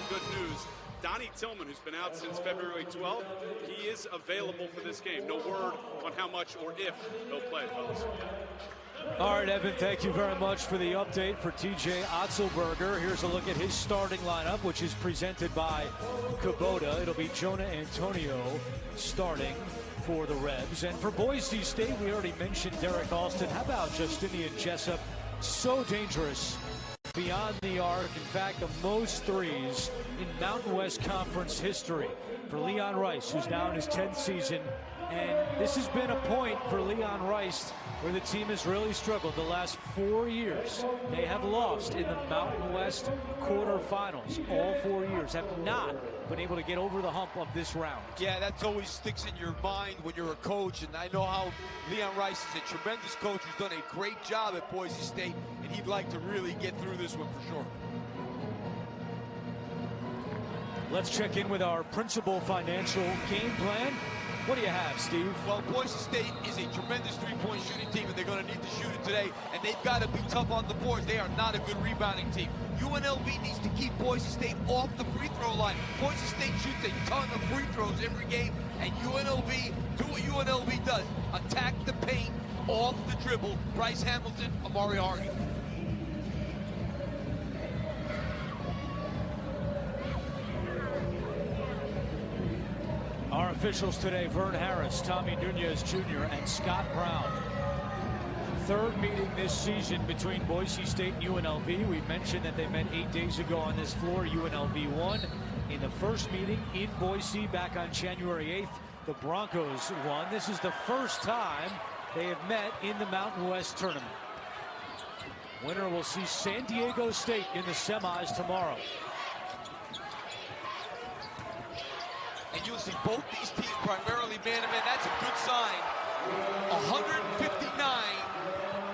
good news. Donnie Tillman, who's been out since February 12th, he is available for this game. No word on how much or if he'll play, fellas. All right, Evan, thank you very much for the update for TJ Otzelberger. Here's a look at his starting lineup, which is presented by Kubota. It'll be Jonah Antonio starting for the Rebs. And for Boise State, we already mentioned Derek Alston. How about Justinian Jessup? So dangerous beyond the arc. In fact, the most threes in Mountain West Conference history for Leon Rice, who's now in his 10th season. And this has been a point for Leon Rice where the team has really struggled the last 4 years. They have lost in the Mountain West quarterfinals. All 4 years have not been able to get over the hump of this round. Yeah, that always sticks in your mind when you're a coach, and I know how Leon Rice is a tremendous coach who's done a great job at Boise State, and he'd like to really get through this one for sure. Let's check in with our principal financial game plan. What do you have, Steve? Well, Boise State is a tremendous three-point shooting team, and they're going to need to shoot it today, and they've got to be tough on the boards. They are not a good rebounding team. UNLV needs to keep Boise State off the free throw line. Boise State shoots a ton of free throws every game, and UNLV, do what UNLV does. Attack the paint, off the dribble. Bryce Hamilton, Amari Hardy. Our officials today, Vern Harris, Tommy Nunez Jr., and Scott Brown. Third meeting this season between Boise State and UNLV. We mentioned that they met 8 days ago on this floor. UNLV won in the first meeting in Boise back on January 8th. The Broncos won. This is the first time they have met in the Mountain West tournament. Winner will see San Diego State in the semis tomorrow. And you'll see both these teams primarily man-to-man. That's a good sign. 159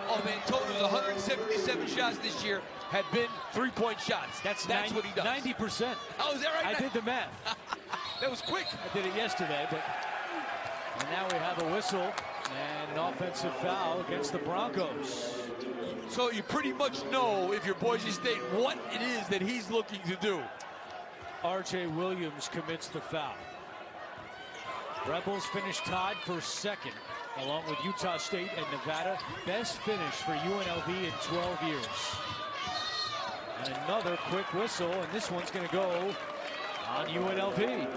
of Antonio's 177 shots this year have been three-point shots. That's what he does. 90%. Oh, is that right? I did the math. That was quick. I did it yesterday, and now we have a whistle and an offensive foul against the Broncos. So you pretty much know, if you're Boise State, what it is that he's looking to do. R.J. Williams commits the foul. Rebels finish tied for second, along with Utah State and Nevada. Best finish for UNLV in 12 years. And another quick whistle, and this one's going to go on UNLV.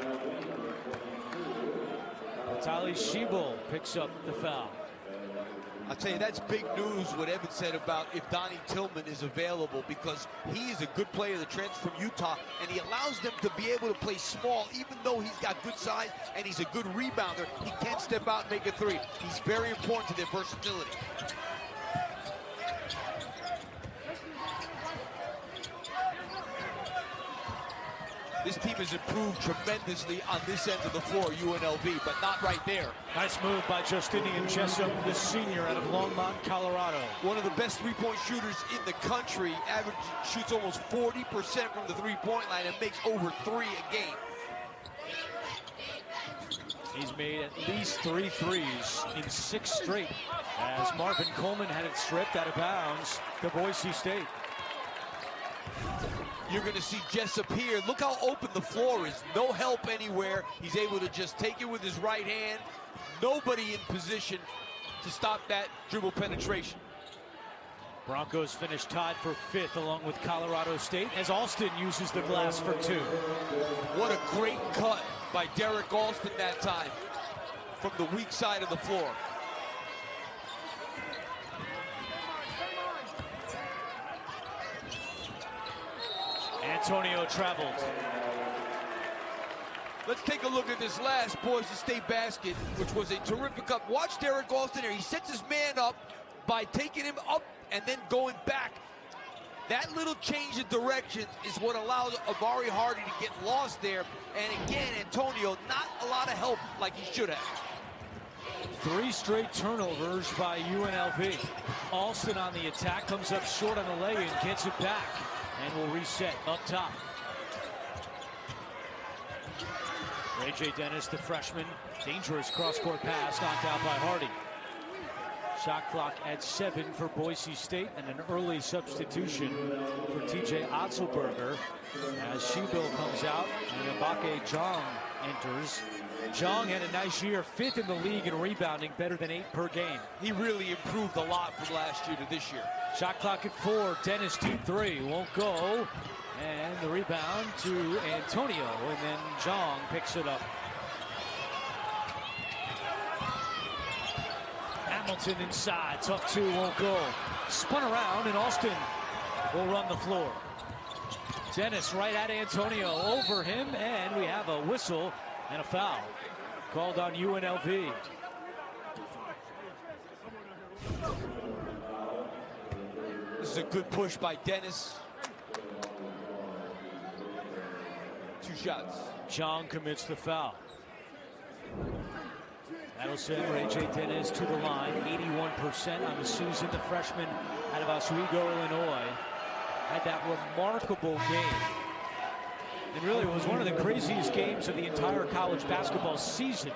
Vitaly Shibul picks up the foul. I'll tell you, that's big news what Evan said about if Donnie Tillman is available, because he is a good player that transferred from Utah, and he allows them to be able to play small. Even though he's got good size and he's a good rebounder, he can step out and make a three. He's very important to their versatility. This team has improved tremendously on this end of the floor, UNLV, but not right there. Nice move by Justinian Jessup, the senior out of Longmont, Colorado. One of the best three-point shooters in the country. Average shoots almost 40% from the three-point line and makes over 3 a game. He's made at least 3 threes in 6 straight, as Marvin Coleman had it stripped out of bounds to Boise State. You're going to see Jessup here. Look how open the floor is. No help anywhere. He's able to just take it with his right hand. Nobody in position to stop that dribble penetration. Broncos finish tied for 5th along with Colorado State as Alston uses the glass for 2. What a great cut by Derek Alston that time from the weak side of the floor. Antonio traveled. Let's take a look at this last Boise State basket, which was a terrific cut. Watch Derek Alston here. He sets his man up by taking him up and then going back. That little change of direction is what allows Amari Hardy to get lost there. And again, Antonio, not a lot of help like he should have. 3 straight turnovers by UNLV. Alston on the attack, comes up short on the lay-in, gets it back, and will reset up top. Ray J. Dennis, the freshman, dangerous cross-court pass knocked out by Hardy. Shot clock at 7 for Boise State, and an early substitution for TJ Otzelberger as Sheebill comes out and Ibake Jong enters. Jong had a nice year, 5th in the league in rebounding, better than 8 per game. He really improved a lot from last year to this year. Shot clock at 4. Dennis deep 3 won't go, and the rebound to Antonio, and then Jong picks it up. Hamilton inside, tough 2 won't go. Spun around, and Alston will run the floor. Dennis right at Antonio, over him, and we have a whistle and a foul called on UNLV. This is a good push by Dennis. 2 shots. Jong commits the foul. That'll send Ray J. Dennis to the line, 81% on the season. The freshman out of Oswego, Illinois, had that remarkable game. And really, it was one of the craziest games of the entire college basketball season.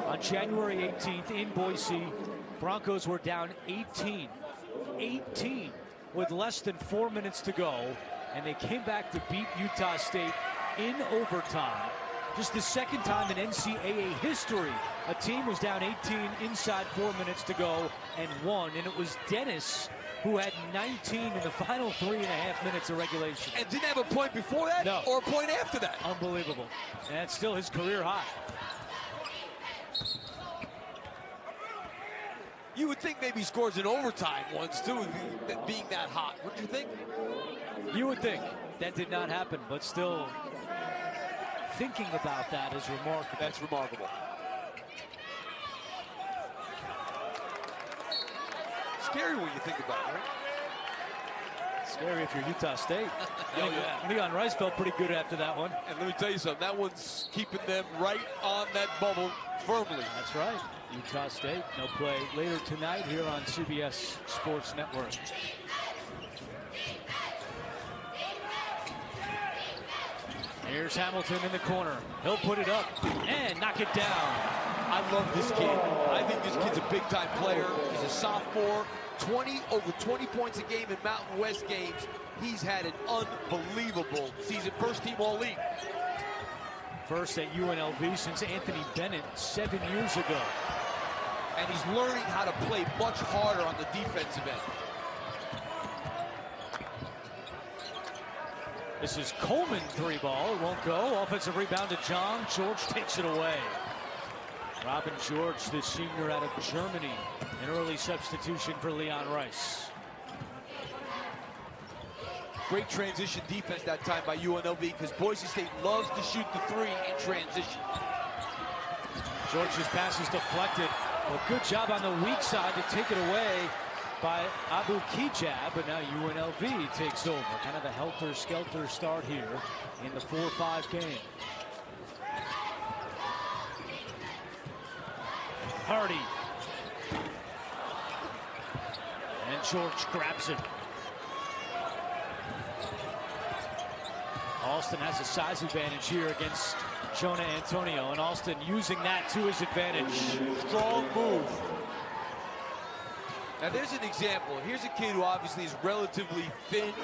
On January 18th in Boise, Broncos were down 18 with less than 4 minutes to go, and they came back to beat Utah State in overtime. Just the second time in NCAA history a team was down 18 inside 4 minutes to go and won, and it was Dennis who had 19 in the final 3.5 minutes of regulation. And didn't have a point before that? No. Or a point after that? Unbelievable. And that's still his career high. You would think maybe he scores in overtime once, too, being that hot. Wouldn't you think? You would think. That did not happen, but still thinking about that is remarkable. That's remarkable. Scary when you think about it, right? Scary if you're Utah State. Oh, yeah. Leon Rice felt pretty good after that one. And let me tell you something, that one's keeping them right on that bubble firmly. That's right. Utah State, no play later tonight here on CBS Sports Network. Here's Hamilton in the corner. He'll put it up and knock it down. I love this kid. I think this kid's a big-time player. He's a sophomore. Over 20 points a game in Mountain West games. He's had an unbelievable season. First team All-League. First at UNLV since Anthony Bennett 7 years ago. And he's learning how to play much harder on the defensive end. This is Coleman 3-ball. It won't go. Offensive rebound to John. George takes it away. Robin George, the senior out of Germany. An early substitution for Leon Rice. Great transition defense that time by UNLV because Boise State loves to shoot the 3 in transition. George's pass is deflected. Well, good job on the weak side to take it away by Abu Kijab, but now UNLV takes over. Kind of a helter-skelter start here in the 4-5 game. Hardy. And George grabs it. Alston has a size advantage here against Jonah Antonio, and Alston using that to his advantage. Strong move. Now there's an example. Here's a kid who obviously is relatively thin,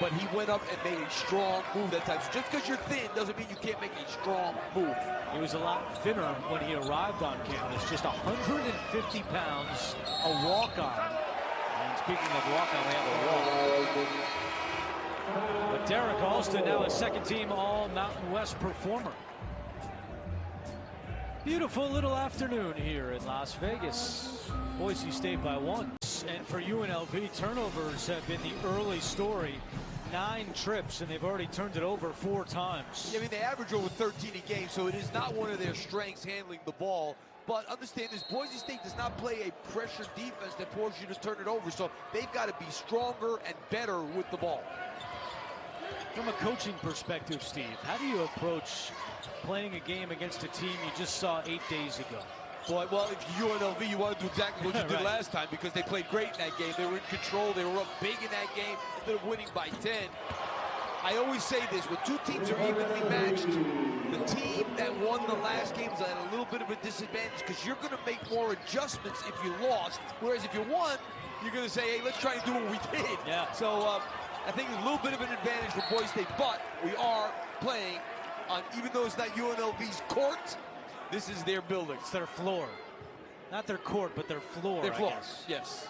but he went up and made a strong move that time. So just because you're thin doesn't mean you can't make a strong move. He was a lot thinner when he arrived on campus, just 150 pounds, a walk-on. And speaking of walk-on, we have a walk. But Derek Alston, now a second-team All-Mountain West performer. Beautiful little afternoon here in Las Vegas. Boise State by 1. And for UNLV, turnovers have been the early story. 9 trips, and they've already turned it over 4 times. Yeah, I mean, they average over 13 a game, so it is not one of their strengths handling the ball. But understand this, Boise State does not play a pressure defense that forces you to turn it over, so they've got to be stronger and better with the ball. From a coaching perspective, Steve, how do you approach playing a game against a team you just saw 8 days ago? Boy, well, if you're UNLV, you want to do exactly what you did last time because they played great in that game. They were in control. They were up big in that game. Instead of winning by 10, I always say this, when two teams are evenly matched, the team that won the last game is at a little bit of a disadvantage because you're going to make more adjustments if you lost, whereas if you won, you're going to say, hey, let's try and do what we did. Yeah. So I think a little bit of an advantage for Boise State, but we are playing on, even though it's not UNLV's court, this is their building. It's their floor. Not their court, but their floor, Their floor, I guess. yes.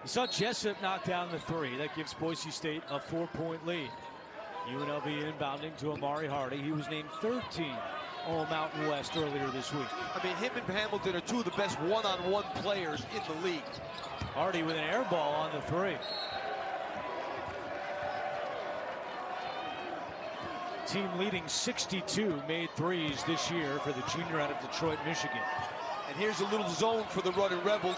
You saw Jessup knock down the three. That gives Boise State a 4-point lead. UNLV inbounding to Amari Hardy. He was named third team All-Mountain West earlier this week. I mean, him and Hamilton are two of the best one-on-one players in the league. Hardy with an air ball on the three. Team leading 62 made threes this year for the junior out of Detroit, Michigan. And here's a little zone for the Running Rebels,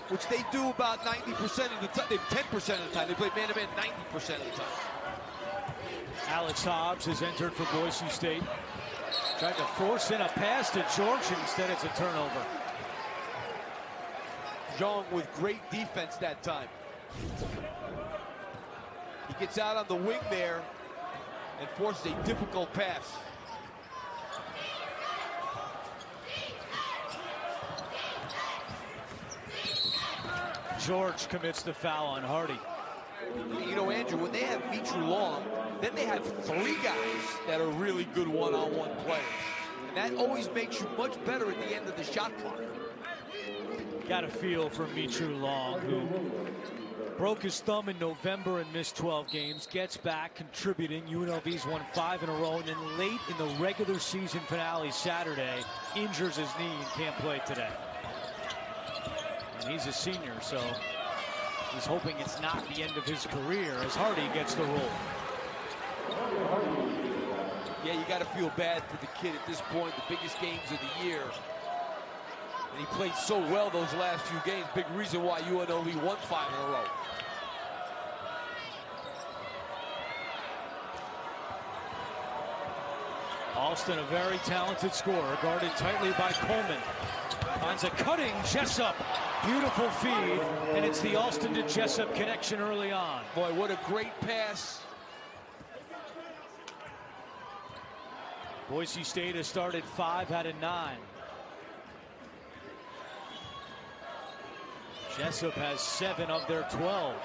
which they do about 90% of the time. They 10% of the time. They play man-to-man 90% of the time. Alex Hobbs has entered for Boise State. Tried to force in a pass to George, and instead it's a turnover. Zhang with great defense that time. He gets out on the wing there and forces a difficult pass. George commits the foul on Hardy. You know, Andrew, when they have Mitru Long, then they have three guys that are really good one-on-one players. And that always makes you much better at the end of the shot clock. Got a feel for Mitru Long, who broke his thumb in November and missed 12 games. Gets back, contributing. UNLV's won 5 in a row. And then late in the regular season finale Saturday, injures his knee and can't play today. And he's a senior, so he's hoping it's not the end of his career as Hardy gets the roll. Yeah, you got to feel bad for the kid at this point. The biggest games of the year. And he played so well those last few games. Big reason why UNLV won 5 in a row. Alston, a very talented scorer, guarded tightly by Coleman. Finds a cutting Jessup. Beautiful feed, and it's the Alston to Jessup connection early on. Boy, what a great pass. Boise State has started 5 out of 9. Jessup has 7 of their 12.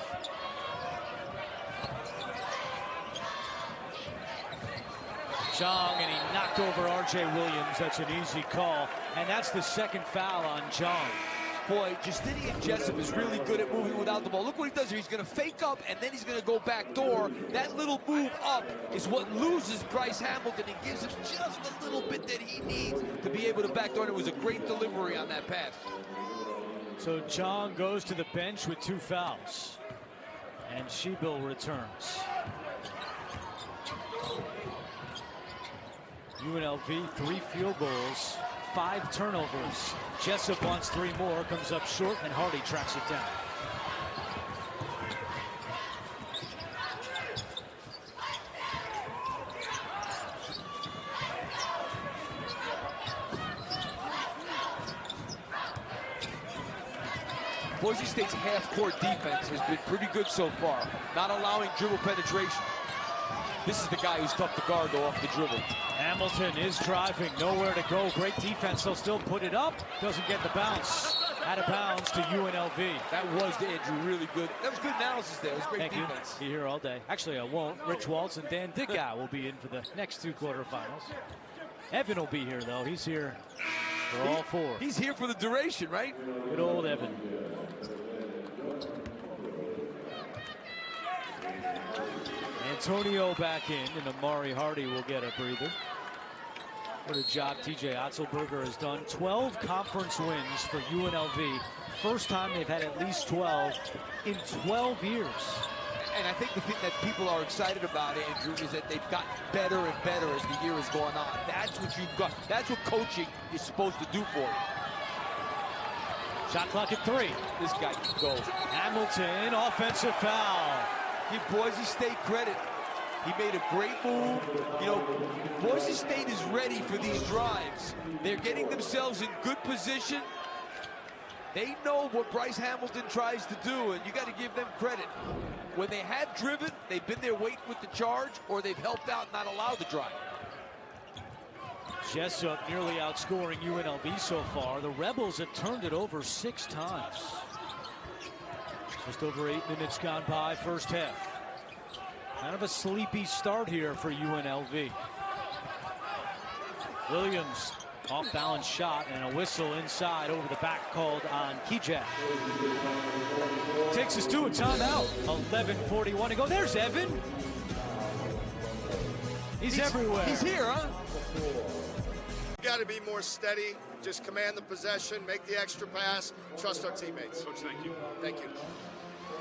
Zhang, and he knocked over R.J. Williams. That's an easy call, and that's the second foul on Zhang. Boy, Justinian Jessup is really good at moving without the ball. Look what he does here. He's going to fake up, and then he's going to go back door. That little move up is what loses Bryce Hamilton and gives him just a little bit that he needs to be able to back door. And it was a great delivery on that pass. So Zhang goes to the bench with 2 fouls, and Sheebil returns. UNLV 3 field goals, 5 turnovers. Jessup wants 3 more, comes up short, and Hardy tracks it down. Boise State's half-court defense has been pretty good so far, not allowing dribble penetration. This is the guy who's tough to guard, though, off the dribble. Hamilton is driving, nowhere to go. Great defense, they'll still put it up. Doesn't get the bounce. Out of bounds to UNLV. That was, Andrew, really good. That was good analysis there. It was great Thank defense. You. Be here all day. Actually, I won't. Rich Waltz and Dan Dickow will be in for the next 2 quarterfinals. Evan will be here, though. He's here for all 4. He's here for the duration, right? Good old Evan. Antonio back in, and Amari Hardy will get a breather. What a job TJ Otzelberger has done. 12 conference wins for UNLV. First time they've had at least 12 in 12 years. And I think the thing that people are excited about, Andrew, is that they've gotten better and better as the year has gone on. That's what you've got. That's what coaching is supposed to do for you. Shot clock at 3. This guy can go. Hamilton, offensive foul. Give Boise State credit. He made a great move. You know, Boise State is ready for these drives. They're getting themselves in good position. They know what Bryce Hamilton tries to do, and you got to give them credit. When they have driven, they've been there waiting with the charge, or they've helped out and not allowed the drive. Jessup nearly outscoring UNLV so far. The Rebels have turned it over 6 times. Just over 8 minutes gone by, first half. Kind of a sleepy start here for UNLV. Williams, off-balance shot, and a whistle inside over the back called on Kijak. Takes us to a timeout. 11:41 to go. There's Evan. He's everywhere. He's here, huh? Got to be more steady. Just command the possession, make the extra pass, trust our teammates. Coach, thank you. Thank you.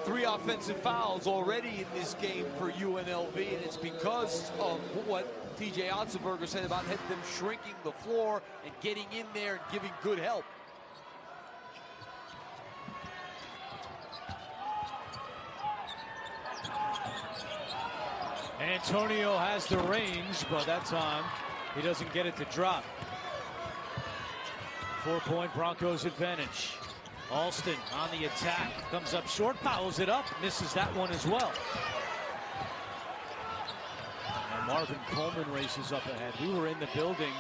3 offensive fouls already in this game for UNLV, and it's because of what TJ Otzelberger said about them shrinking the floor and getting in there and giving good help. Antonio has the range, but that time he doesn't get it to drop. 4-point Broncos advantage. Alston on the attack, comes up short, fouls it up, misses that one as well. And Marvin Coleman races up ahead. We were in the building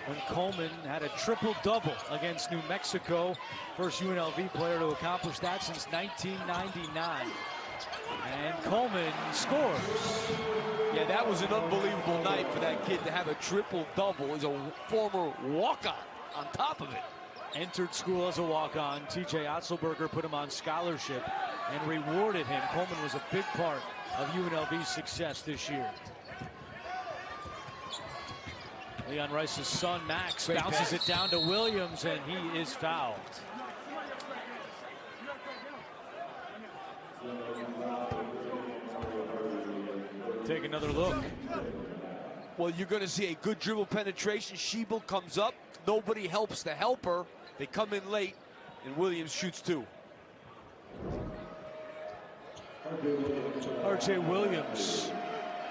when Coleman had a triple-double against New Mexico. First UNLV player to accomplish that since 1999. And Coleman scores. Yeah, that was an unbelievable night for that kid to have a triple-double. He's a former walk-on top of it. Entered school as a walk-on. TJ Otzelberger put him on scholarship and rewarded him. Coleman was a big part of UNLV's success this year. Leon Rice's son, Max, bounces it down to Williams, and he is fouled. Take another look. Well, you're going to see a good dribble penetration. Sheeble comes up. Nobody helps the helper. They come in late, and Williams shoots 2. R.J. Williams,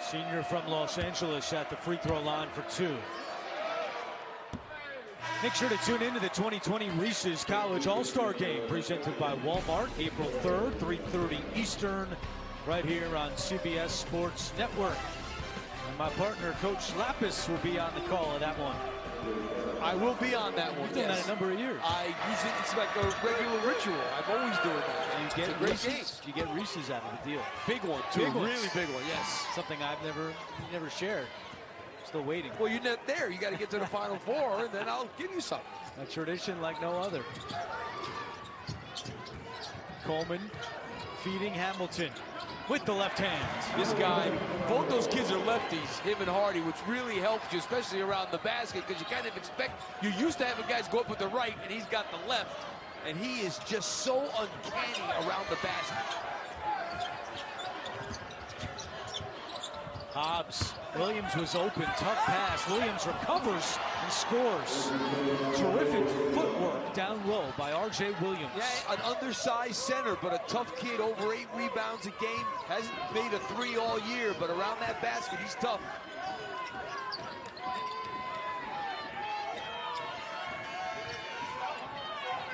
senior from Los Angeles, at the free throw line for 2. Make sure to tune into the 2020 Reese's College All-Star Game presented by Walmart, April 3rd, 3:30 Eastern, right here on CBS Sports Network. And my partner, Coach Lapis, will be on the call of that one. I will be on that one. You've done that a number of years. I use it. It's like a regular ritual. I'm always doing that. You get Reese's. You get Reese's out of the deal. Big one too. Big really big one. Yes. Something I've never shared. Still waiting. Well, you're not there. You got to get to the Final Four, and then I'll give you something. A tradition like no other. Coleman feeding Hamilton with the left hand. This guy, both those kids are lefties, him and Hardy, which really helps you, especially around the basket, because you kind of expect, you're used to having guys go up with the right, and he's got the left, and he is just so uncanny around the basket. Hobbs. Williams was open, tough pass. Williams recovers and scores. Terrific footwork down low by R.J. Williams. Yeah, an undersized center, but a tough kid, over 8 rebounds a game. Hasn't made a 3 all year, but around that basket, he's tough.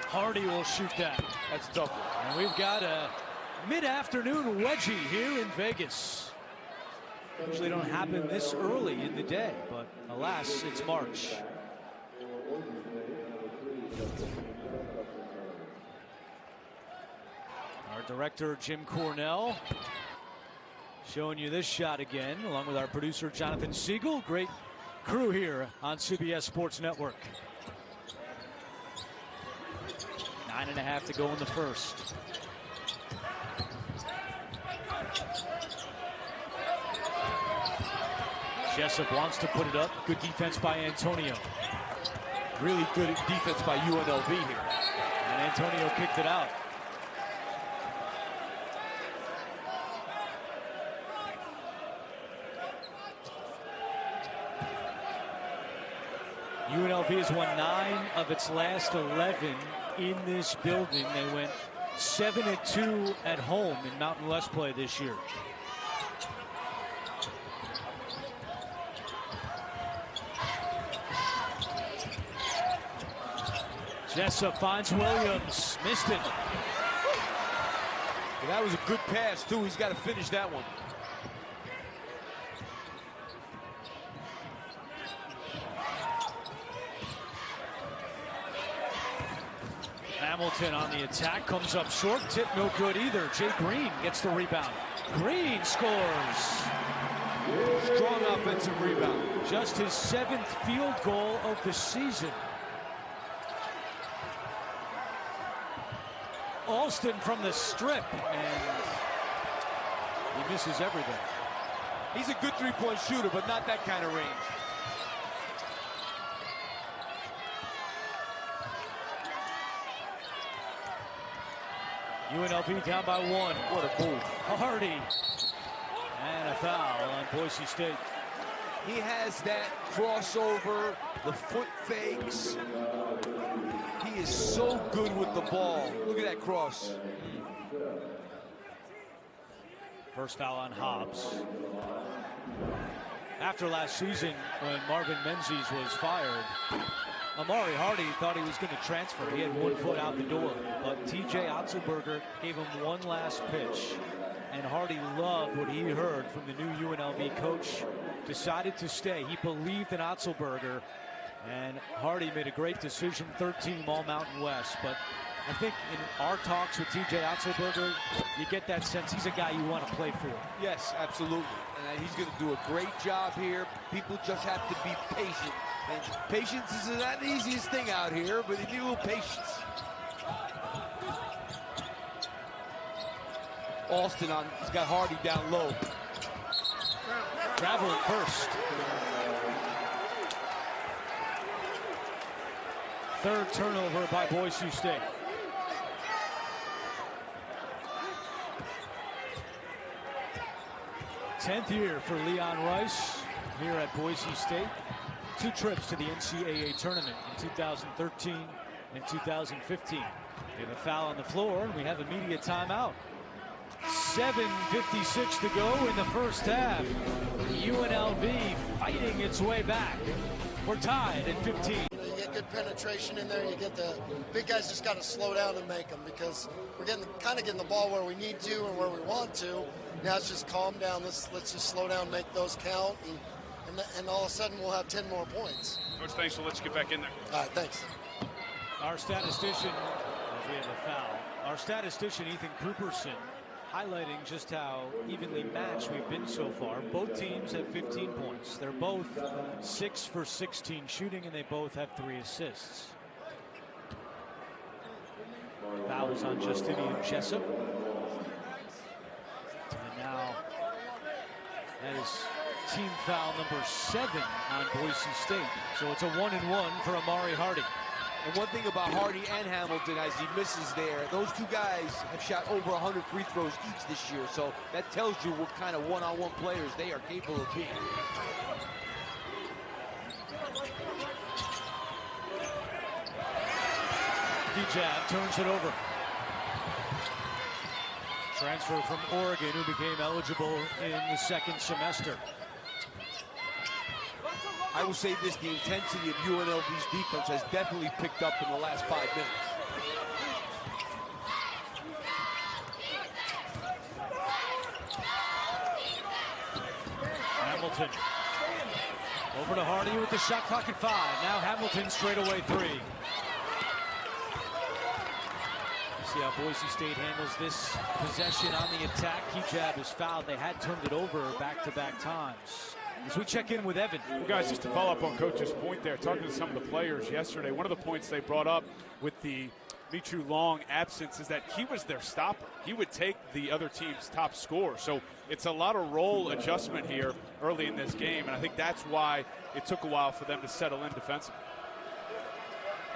Hardy will shoot that. That's tough. And we've got a mid-afternoon wedgie here in Vegas. Usually don't happen this early in the day, but alas, it's March. Our director, Jim Cornell, showing you this shot again, along with our producer, Jonathan Siegel. Great crew here on CBS Sports Network. 9.5 to go in the first. Jessup wants to put it up. Good defense by Antonio. Really good defense by UNLV here. And Antonio kicked it out. UNLV has won 9 of its last 11 in this building. They went 7-2 at home in Mountain West play this year. Jessup finds Williams. Missed it. Well, that was a good pass, too. He's got to finish that one. Hamilton on the attack, comes up short, tip no good either. Jay Green gets the rebound. Green scores. Strong offensive rebound. Just his 7th field goal of the season. Alston from the strip, and he misses everything. He's a good three-point shooter, but not that kind of range. UNLV down by 1. What a move. Hardy. And a foul on Boise State. He has that crossover, the foot fakes. He is so good with the ball. Look at that cross. First foul on Hobbs. After last season, when Marvin Menzies was fired, Amari Hardy thought he was going to transfer. He had 1 foot out the door, but T.J. Otzelberger gave him one last pitch, and Hardy loved what he heard from the new UNLV coach. Decided to stay. He believed in Otzelberger, and Hardy made a great decision. 3rd team All-Mountain West, but I think in our talks with T.J. Otzelberger, you get that sense he's a guy you want to play for. Yes, absolutely. And he's going to do a great job here. People just have to be patient. And patience is not the easiest thing out here, but you need a little patience. Alston he's got Hardy down low. Travel at first. 3rd turnover by Boise State. Tenth year for Leon Rice here at Boise State. 2 trips to the NCAA tournament in 2013 and 2015. We have a foul on the floor, and we have immediate timeout. 7:56 to go in the first half. UNLV fighting its way back. We're tied at 15. You get good penetration in there. You get the big guys just got to slow down and make them, because we're getting the ball where we need to and where we want to. Now it's just calm down. Let's just slow down, make those count, and all of a sudden we'll have 10 more points. Coach, thanks. So let's get back in there. All right, thanks. Our statistician, we have a foul. Our statistician Ethan Cooperson highlighting just how evenly matched we've been so far. Both teams have 15 points. They're both 6 for 16 shooting, and they both have 3 assists. Fouls on Justinian Jessup. And now that is team foul number 7 on Boise State. So it's a 1-and-1 for Amari Hardy. And one thing about Hardy and Hamilton, as he misses there, those 2 guys have shot over 100 free throws each this year. So that tells you what kind of one-on-one players they are capable of being. D-Jab turns it over. Transfer from Oregon, who became eligible in the 2nd semester. I will say this, the intensity of UNLV's defense has definitely picked up in the last 5 minutes. Hamilton. Over to Hardy with the shot clock at 5. Now Hamilton straightaway 3. See how Boise State handles this possession on the attack. Hijab is fouled. They had turned it over back-to-back times. As we check in with Evan. Well, guys, just to follow up on Coach's point there, talking to some of the players yesterday, one of the points they brought up with the Michu Long absence is that he was their stopper. He would take the other team's top scorer. So it's a lot of role adjustment here early in this game, and I think that's why it took a while for them to settle in defensively.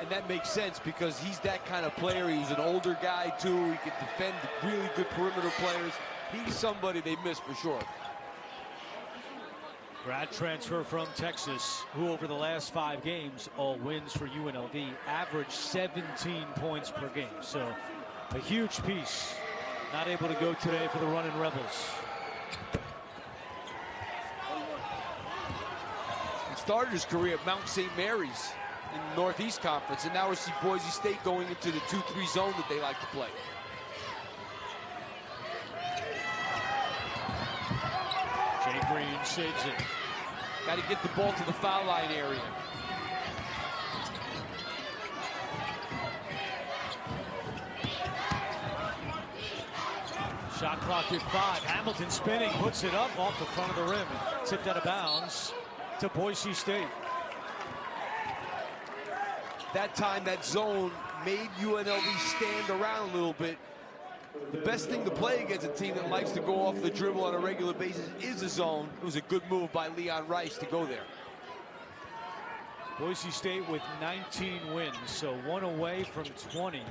And that makes sense because he's that kind of player. He's an older guy, too. He can defend really good perimeter players. He's somebody they miss for sure. Grad transfer from Texas, who over the last 5 games, all wins for UNLV, averaged 17 points per game. So a huge piece. Not able to go today for the Runnin' Rebels. He started his career at Mount St. Mary's. in the Northeast Conference, and now we see Boise State going into the 2-3 zone that they like to play. Jay Green saves it. Got to get the ball to the foul line area. Shot clock at 5. Hamilton spinning, puts it up off the front of the rim. Tipped out of bounds to Boise State. That time, that zone made UNLV stand around a little bit. The best thing to play against a team that likes to go off the dribble on a regular basis is a zone. It was a good move by Leon Rice to go there. Boise State with 19 wins, so one away from 20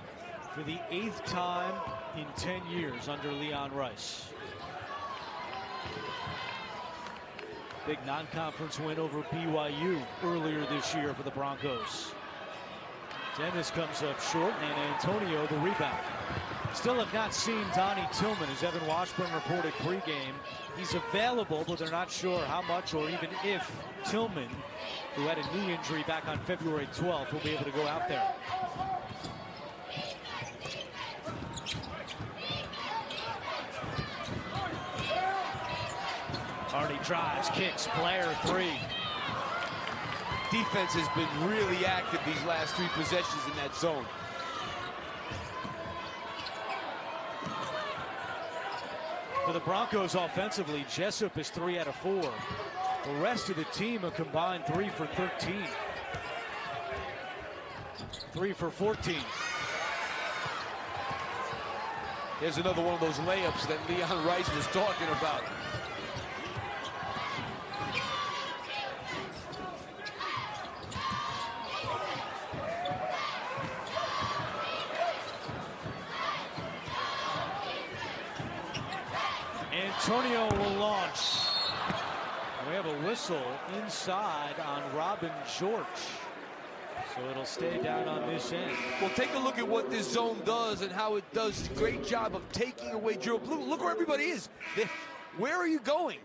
for the 8th time in 10 years under Leon Rice. Big non-conference win over BYU earlier this year for the Broncos. Dennis comes up short, and Antonio the rebound. Still have not seen Donnie Tillman, as Evan Washburn reported pregame. He's available, but they're not sure how much or even if Tillman, who had a knee injury back on February 12th, will be able to go out there. Hardy drives, kicks, Blair 3. Defense has been really active these last 3 possessions in that zone. For the Broncos offensively, Jessup is 3 out of 4. The rest of the team a combined 3 for 13. 3 for 14. Here's another one of those layups that Leon Rice was talking about. Antonio will launch. We have a whistle inside on Robin George. So it'll stay down on this end. Well, take a look at what this zone does and how it does a great job of taking away dribble. Look where everybody is. Where are you going?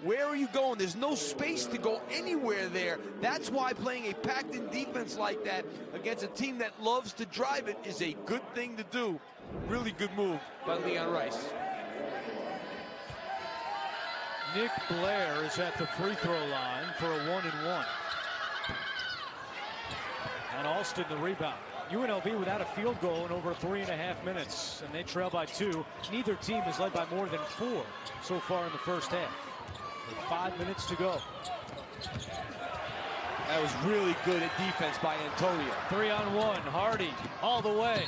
Where are you going? There's no space to go anywhere there. That's why playing a packed-in defense like that against a team that loves to drive it is a good thing to do. Really good move by Leon Rice. Nick Blair is at the free throw line for a 1-and-1. And Alston the rebound. UNLV without a field goal in over 3.5 minutes, and they trail by 2. Neither team has led by more than 4 so far in the first half. With 5 minutes to go. That was really good at defense by Antonio. 3-on-1, Hardy all the way,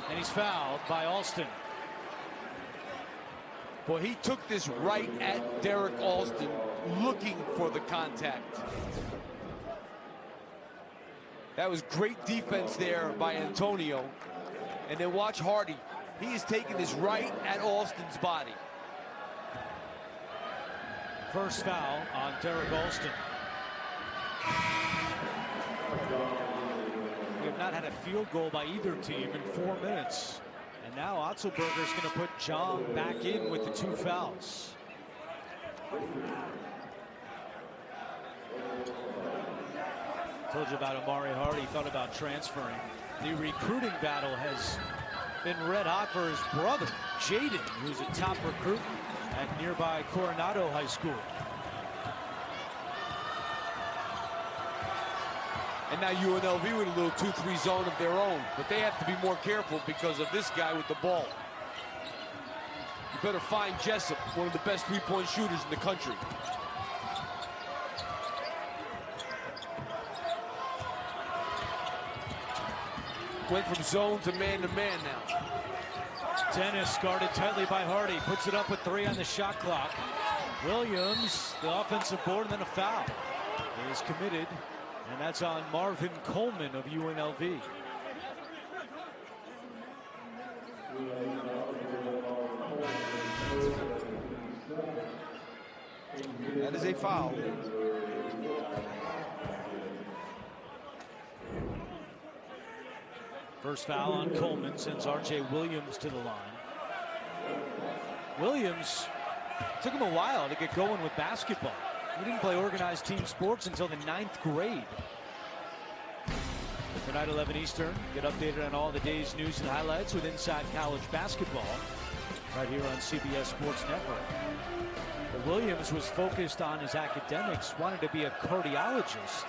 and he's fouled by Alston. Boy, he took this right at Derek Alston, looking for the contact. That was great defense there by Antonio. And then watch Hardy. He is taking this right at Alston's body. First foul on Derek Alston. We have not had a field goal by either team in 4 minutes. And now Otzelberger's going to put John back in with the 2 fouls. Told you about Amari Hardy, thought about transferring. The recruiting battle has been red hot for his brother, Jaden, who's a top recruit at nearby Coronado High School. And now UNLV with a little 2-3 zone of their own. But they have to be more careful because of this guy with the ball. You better find Jessup, one of the best 3-point shooters in the country. Went from zone to man now. Dennis guarded tightly by Hardy. Puts it up with 3 on the shot clock. Williams, the offensive board, and then a foul. He is committed. And that's on Marvin Coleman of UNLV. That is a foul. First foul on Coleman sends R.J. Williams to the line. Williams took him a while to get going with basketball. He didn't play organized team sports until the 9th grade. Tonight, 11 Eastern. Get updated on all the day's news and highlights with Inside College Basketball right here on CBS Sports Network. Williams was focused on his academics, wanted to be a cardiologist.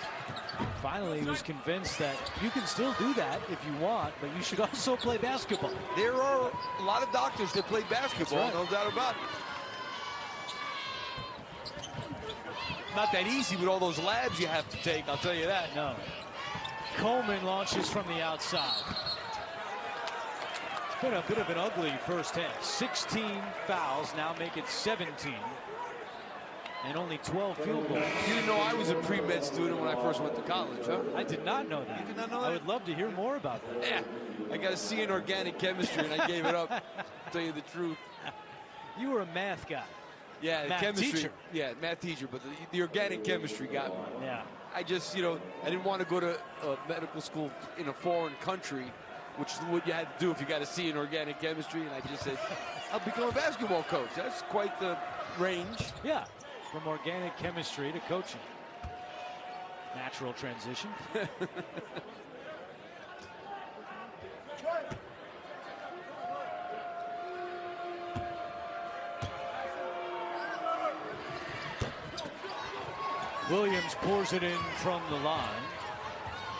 Finally, he was convinced that you can still do that if you want, but you should also play basketball. There are a lot of doctors that play basketball, right. no doubt about it. Not that easy with all those labs you have to take, I'll tell you that. No. Coleman launches from the outside. It's been a bit of an ugly first half. 16 fouls, now make it 17. And only 12 field goals. You didn't know I was a pre-med student when I first went to college, huh? I did not know that. You did not know that? I would love to hear more about that. Yeah, I got a C in organic chemistry and I gave it up, to tell you the truth. You were a math guy. Yeah, math chemistry. teacher. Yeah, math teacher, but the organic chemistry got me. Yeah. I just, I didn't want to go to medical school in a foreign country, which is what you had to do if you got a C in organic chemistry, and I just said, I'll become a basketball coach. That's quite the range. Yeah, from organic chemistry to coaching. Natural transition. Williams pours it in from the line.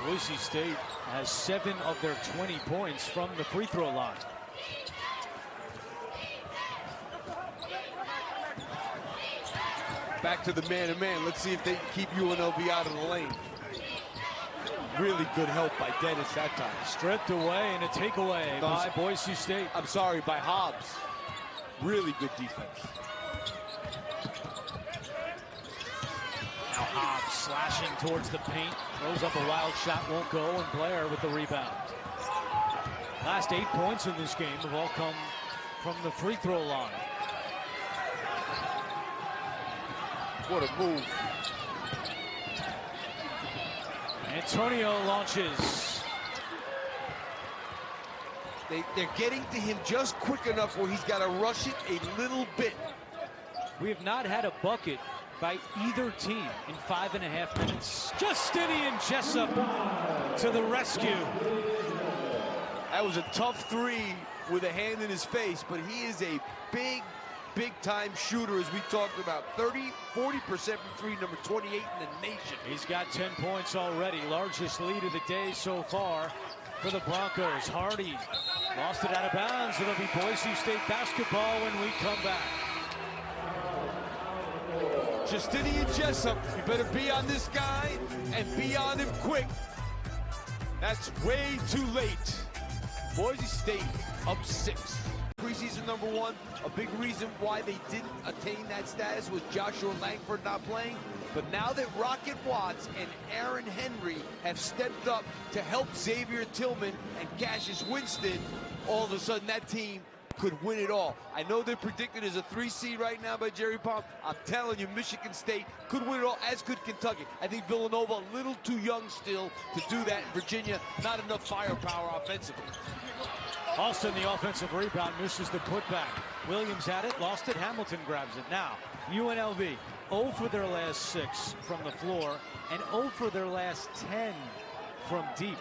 Boise State has 7 of their 20 points from the free throw line. Back to the man-to-man. Let's see if they can keep UNLV out of the lane. Really good help by Dennis that time. Stripped away and a takeaway by Boise State. I'm sorry, by Hobbs. Really good defense. Now Hobbs slashing towards the paint. Throws up a wild shot, won't go, and Blair with the rebound. Last 8 points in this game have all come from the free throw line. What a move. Antonio launches. They're getting to him just quick enough where he's got to rush it a little bit. We have not had a bucket by either team in 5.5 minutes. Justinian Jessup to the rescue. That was a tough three with a hand in his face, but he is a big-time shooter, as we talked about. 40% from three, number 28 in the nation. He's got 10 points already. Largest lead of the day so far for the Broncos. Hardy lost it out of bounds. It'll be Boise State basketball when we come back. Justinian Jessup, you better be on this guy and be on him quick. That's way too late. Boise State up 6. Preseason number 1, a big reason why they didn't attain that status was Joshua Langford not playing. But now that Rocket Watts and Aaron Henry have stepped up to help Xavier Tillman and Cassius Winston, all of a sudden that team could win it all. I know they're predicted as a 3 seed right now by Jerry Palm. I'm telling you, Michigan State could win it all, as could Kentucky. I think Villanova a little too young still to do that. In Virginia, not enough firepower offensively. Alston, the offensive rebound, misses the putback. Williams had it, lost it, Hamilton grabs it. Now, UNLV, 0 for their last 6 from the floor, and 0 for their last 10 from deep.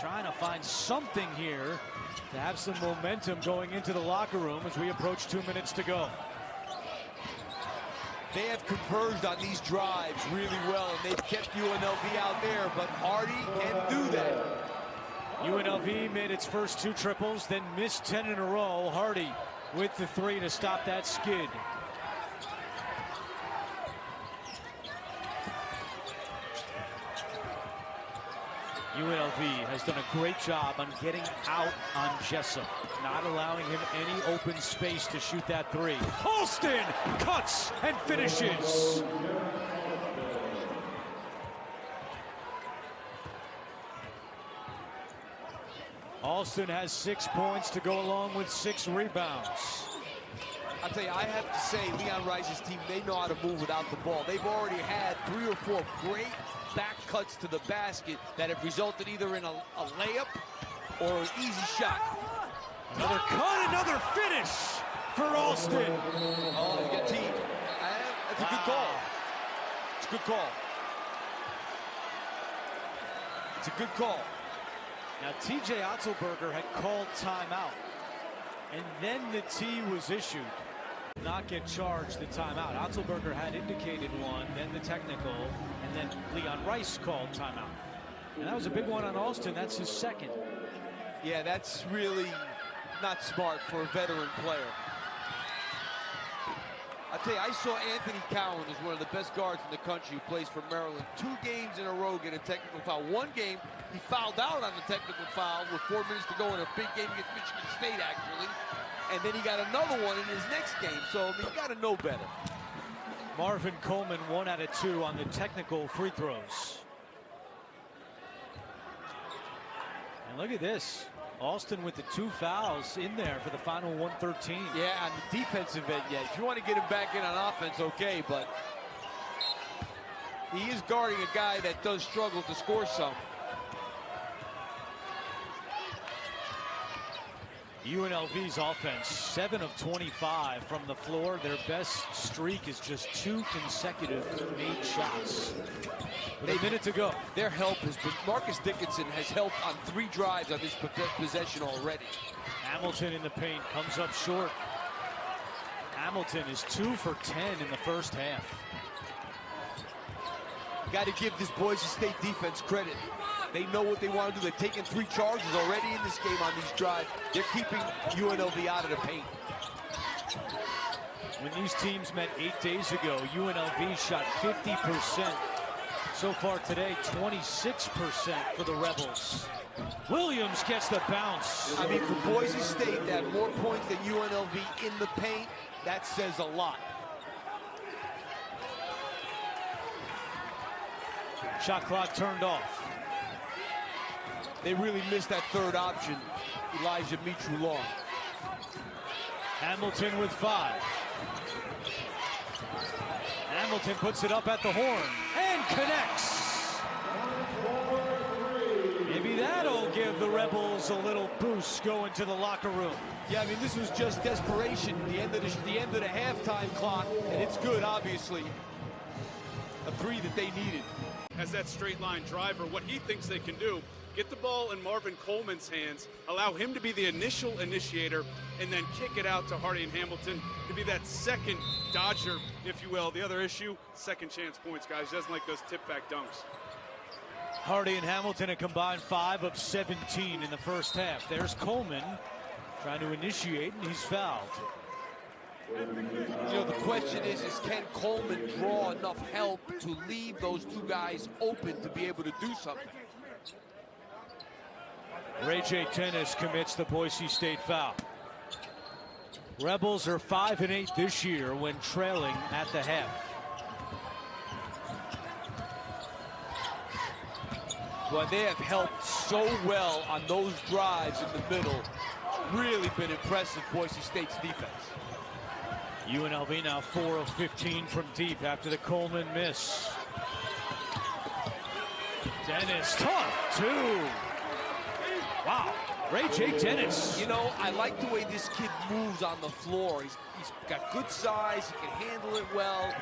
Trying to find something here to have some momentum going into the locker room as we approach 2 minutes to go. They have converged on these drives really well, and they've kept UNLV out there, but Hardy can't do that. UNLV made its first 2 triples, then missed 10 in a row. Hardy with the 3 to stop that skid. UNLV has done a great job on getting out on Jessup, not allowing him any open space to shoot that 3. Alston cuts and finishes. Alston has 6 points to go along with 6 rebounds. I'll tell you, I have to say, Leon Rice's team, they know how to move without the ball. They've already had 3 or 4 great back cuts to the basket that have resulted either in a layup or an easy shot. Another cut, another finish for Alston. Oh, you got team. That's a good call. It's a good call. It's a good call. Now, T.J. Otzelberger had called timeout, and then the T was issued. Not get charged the timeout. Otzelberger had indicated one, then the technical, and then Leon Rice called timeout. And that was a big one on Alston. That's his second. Yeah, that's really not smart for a veteran player. I tell you, I saw Anthony Cowan as one of the best guards in the country who plays for Maryland. 2 games in a row get a technical foul. One game, he fouled out on the technical foul with 4 minutes to go in a big game against Michigan State, actually. And then he got another one in his next game. So, I mean, you got to know better. Marvin Coleman, 1 out of 2 on the technical free throws. And look at this. Alston with the 2 fouls in there for the final 113. Yeah, on the defensive end, yeah. If you want to get him back in on offense, okay, but he is guarding a guy that does struggle to score some. UNLV's offense, 7 of 25 from the floor. Their best streak is just 2 consecutive made shots. With a minute to go. Their help has been, Marcus Dickinson has helped on 3 drives on this possession already. Hamilton in the paint comes up short. Hamilton is 2 for 10 in the first half. Got to give this Boise State defense credit. They know what they want to do. They've taken 3 charges already in this game on these drives. They're keeping UNLV out of the paint. When these teams met 8 days ago, UNLV shot 50%. So far today, 26% for the Rebels. Williams gets the bounce. I mean, for Boise State to have more points than UNLV in the paint, that says a lot. Shot clock turned off. They really missed that third option, Elijah Mitru-Long. Hamilton with 5. Hamilton puts it up at the horn and connects. Maybe that'll give the Rebels a little boost going to the locker room. Yeah, I mean, this was just desperation. The end of the halftime clock, and it's good, obviously. A 3 that they needed. As that straight line driver, what he thinks they can do, get the ball in Marvin Coleman's hands, allow him to be the initial initiator, and then kick it out to Hardy and Hamilton to be that second dodger, if you will. The other issue, second chance points, guys. He doesn't like those tip-back dunks. Hardy and Hamilton a combined 5 of 17 in the first half. There's Coleman trying to initiate, and he's fouled. You know, the question is can Coleman draw enough help to leave those 2 guys open to be able to do something? Ray J. Tennis commits the Boise State foul. Rebels are 5 and 8 this year when trailing at the half. Well, they have helped so well on those drives in the middle. Really been impressive, Boise State's defense. UNLV now 4 of 15 from deep after the Coleman miss. Dennis, tough, 2. Wow, Ray J. Dennis. You know, I like the way this kid moves on the floor. He's got good size, he can handle it well.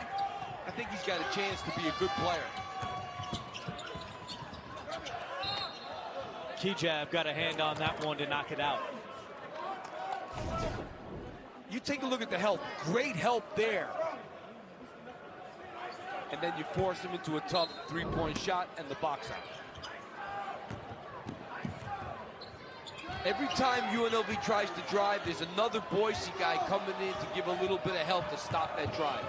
I think he's got a chance to be a good player. Kijab got a hand on that one to knock it out. You take a look at the help. Great help there. And then you force him into a tough 3-point shot and the box out. Every time UNLV tries to drive, there's another Boise guy coming in to give a little bit of help to stop that drive.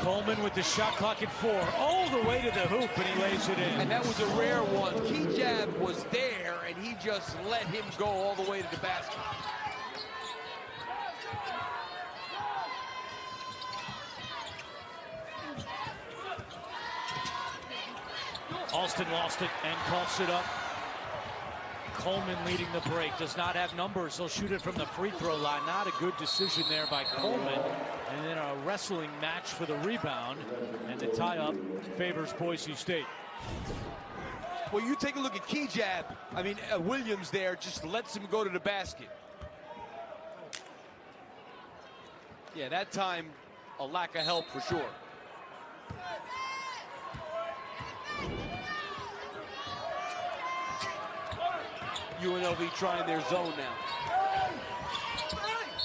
Coleman with the shot clock at 4, all the way to the hoop, and he lays it in. And that was a rare one. Kijab was there, and he just let him go all the way to the basket. Alston lost it and coughs it up. Coleman leading the break. Does not have numbers. He'll shoot it from the free throw line. Not a good decision there by Coleman. And then a wrestling match for the rebound. And the tie-up favors Boise State. Well, you take a look at Kijab. I mean, Williams there just lets him go to the basket. Yeah, that time, a lack of help for sure. UNLV trying their zone now.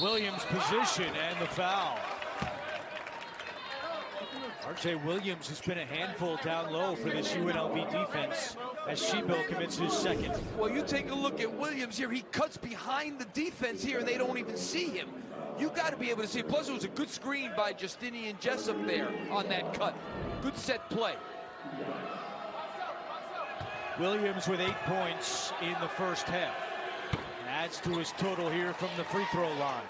Williams position and the foul. R.J. Williams has been a handful down low for this UNLV defense as Shebo commits his second. Well, you take a look at Williams here. He cuts behind the defense here, and they don't even see him. You got to be able to see it. Plus, it was a good screen by Justinian Jessup there on that cut. Good set play. Williams with 8 points in the first half. Adds to his total here from the free throw line.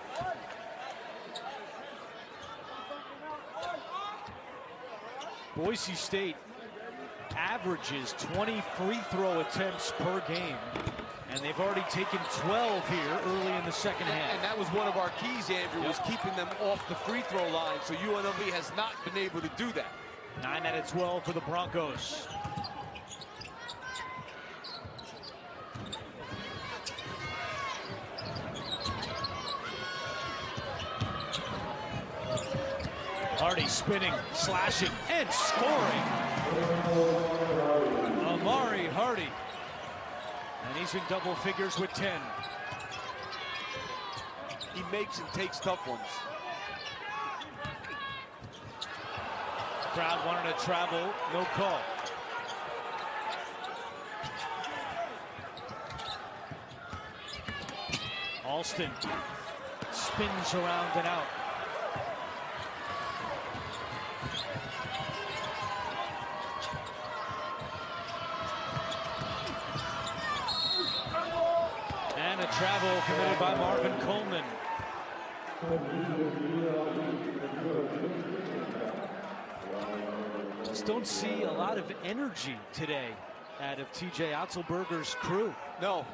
Boise State averages 20 free throw attempts per game, and they've already taken 12 here early in the second half. And that was one of our keys, Andrew, was keeping them off the free throw line, so UNLV has not been able to do that. 9 out of 12 for the Broncos. Hardy spinning, slashing, and scoring. Amari Hardy. And he's in double figures with 10. He makes and takes tough ones. Crowd wanted to travel, no call. Alston spins around and out. And a travel committed by Marvin Coleman. Just don't see a lot of energy today out of TJ Otzelberger's crew. No.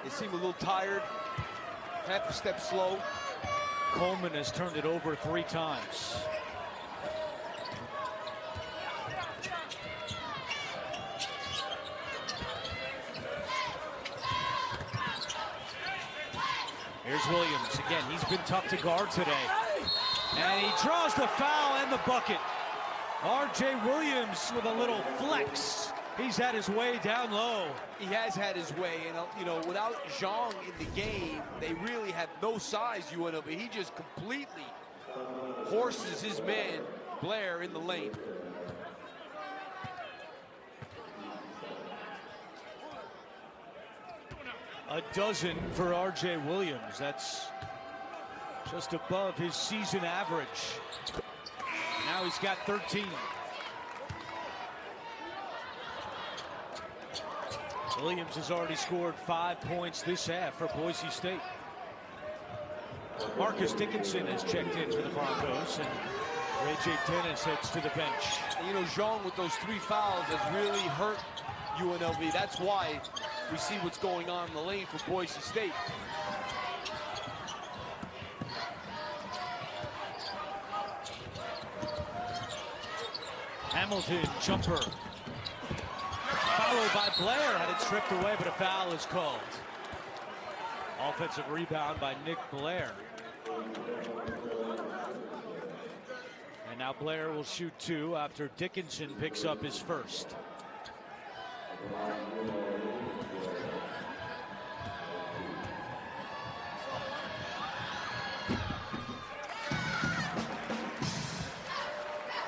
They seem a little tired, half a step slow. Coleman has turned it over 3 times. Here's Williams again. He's been tough to guard today. And he draws the foul and the bucket. R.J. Williams with a little flex. He's had his way down low. He has had his way, and you know, without Zhang in the game, they really have no size, UNLV. He just completely horses his man, Blair, in the lane. A dozen for R.J. Williams. That's just above his season average. Now he's got 13. Williams has already scored 5 points this half for Boise State. Marcus Dickinson has checked in for the Broncos, and Ray J. Dennis heads to the bench. You know, Zhang with those 3 fouls has really hurt UNLV. That's why we see what's going on in the lane for Boise State. Hamilton, jumper. Followed by Blair, had it stripped away, but a foul is called. Offensive rebound by Nick Blair. And now Blair will shoot 2 after Dickinson picks up his first.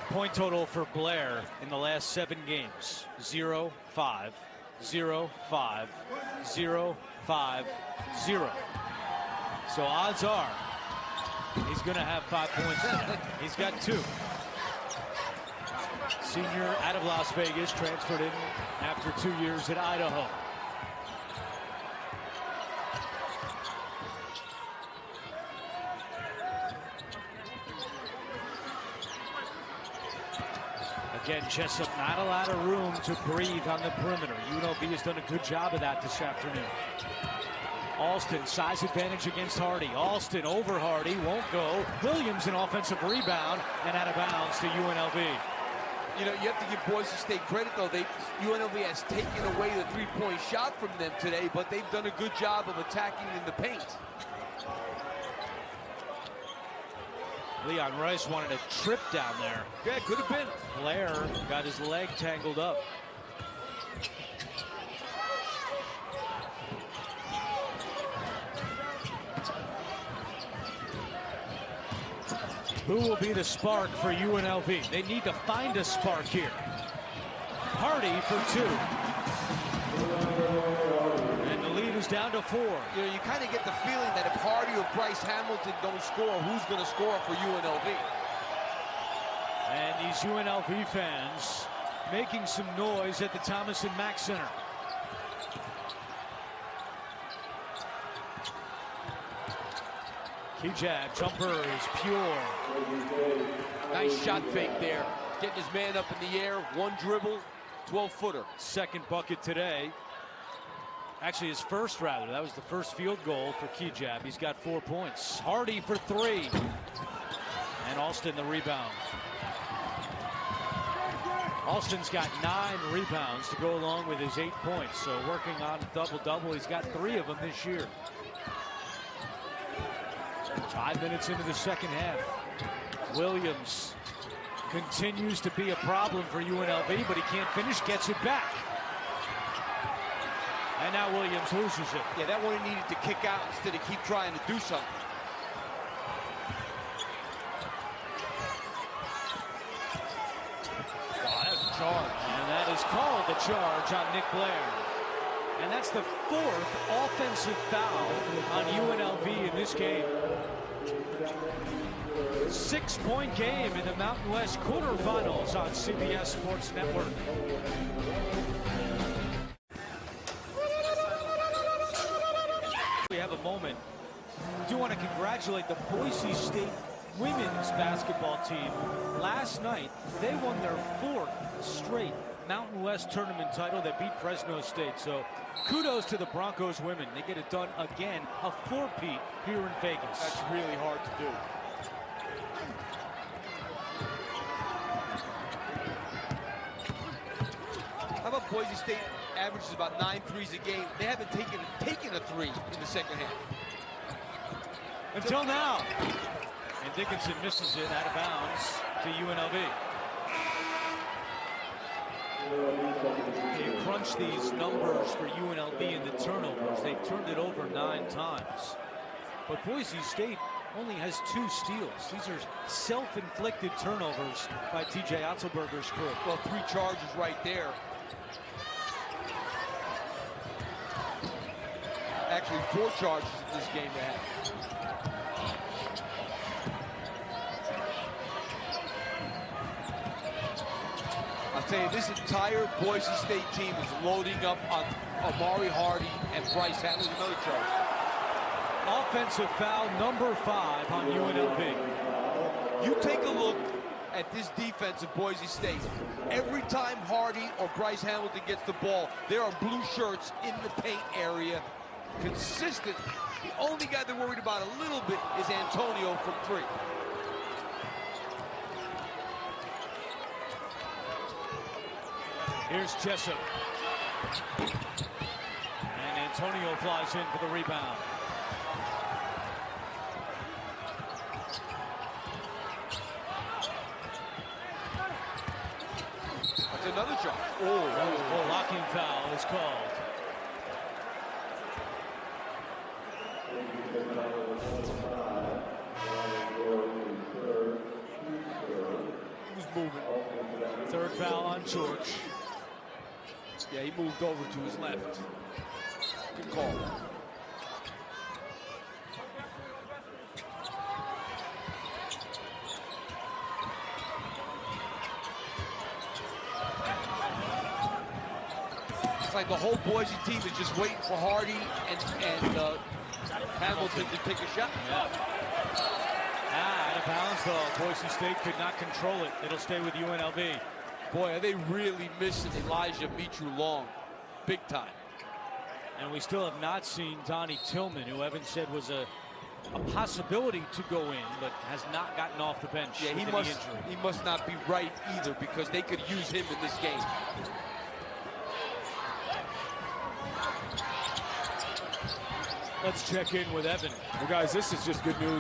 Point total for Blair in the last 7 games: 0, 5, 0, 5, 0, 5, 0. So odds are he's going to have 5 points tonight. He's got 2. Senior out of Las Vegas, transferred in after 2 years at Idaho. Again, Jessup, not a lot of room to breathe on the perimeter. UNLV has done a good job of that this afternoon. Alston, size advantage against Hardy. Alston over Hardy, won't go. Williams, an offensive rebound, and out of bounds to UNLV. You know, you have to give Boise State credit, though. UNLV has taken away the 3-point shot from them today, but they've done a good job of attacking in the paint. Leon Rice wanted a trip down there. Yeah, could have been. Blair got his leg tangled up. Who will be the spark for UNLV? They need to find a spark here. Hardy for 2. And the lead is down to 4. You know, you kind of get the feeling that if Hardy or Bryce Hamilton don't score, who's going to score for UNLV? And these UNLV fans making some noise at the Thomas and Mack Center. Kijab, jumper is pure. Nice shot fake there. Getting his man up in the air, one dribble, 12-footer. Second bucket today. Actually, his first, rather. That was the first field goal for Kijab. He's got 4 points. Hardy for 3. And Alston the rebound. Alston's got 9 rebounds to go along with his 8 points. So working on double-double. He's got 3 of them this year. 5 minutes into the second half. Williams continues to be a problem for UNLV, but he can't finish, gets it back. And now Williams loses it. Yeah, that one he needed to kick out instead of keep trying to do something. Wow, that's a charge. And that is called the charge on Nick Blair. And that's the 4th offensive foul on UNLV in this game. 6-point game in the Mountain West quarterfinals on CBS Sports Network. We have a moment. I do want to congratulate the Boise State women's basketball team. Last night, they won their 4th straight Mountain West tournament title. They beat Fresno State. So kudos to the Broncos women. They get it done again, a 4-peat here in Vegas. That's really hard to do. How about Boise State averages about 9 threes a game? They haven't taken a 3 in the second half. Until now. And Dickinson misses it out of bounds to UNLV. You crunch these numbers for UNLV in the turnovers. They've turned it over 9 times. But Boise State only has 2 steals. These are self-inflicted turnovers by TJ Otzelberger's crew. Well, 3 charges right there. Actually, 4 charges in this game they had. I'll tell you, this entire Boise State team is loading up on Amari Hardy and Bryce Hamilton. Another charge. Offensive foul number 5 on UNLV. You take a look at this defense of Boise State. Every time Hardy or Bryce Hamilton gets the ball, there are blue shirts in the paint area. Consistent. The only guy they're worried about a little bit is Antonio from 3. Here's Jessup. And Antonio flies in for the rebound. That's another charge. Oh, blocking foul is called. He was moving. Third foul on George. Yeah, he moved over to his left. Good call. It's like the whole Boise team is just waiting for Hardy and Hamilton to take a shot. Yeah. Out of bounds though. Boise State could not control it. It'll stay with UNLV. Boy, are they really missing Elijah Mitru Long. Big time. And we still have not seen Donnie Tillman, who Evans said was a possibility to go in, but has not gotten off the bench. Yeah, he must not be right either, because they could use him in this game. Let's check in with Evan. Well, guys, this is just good news.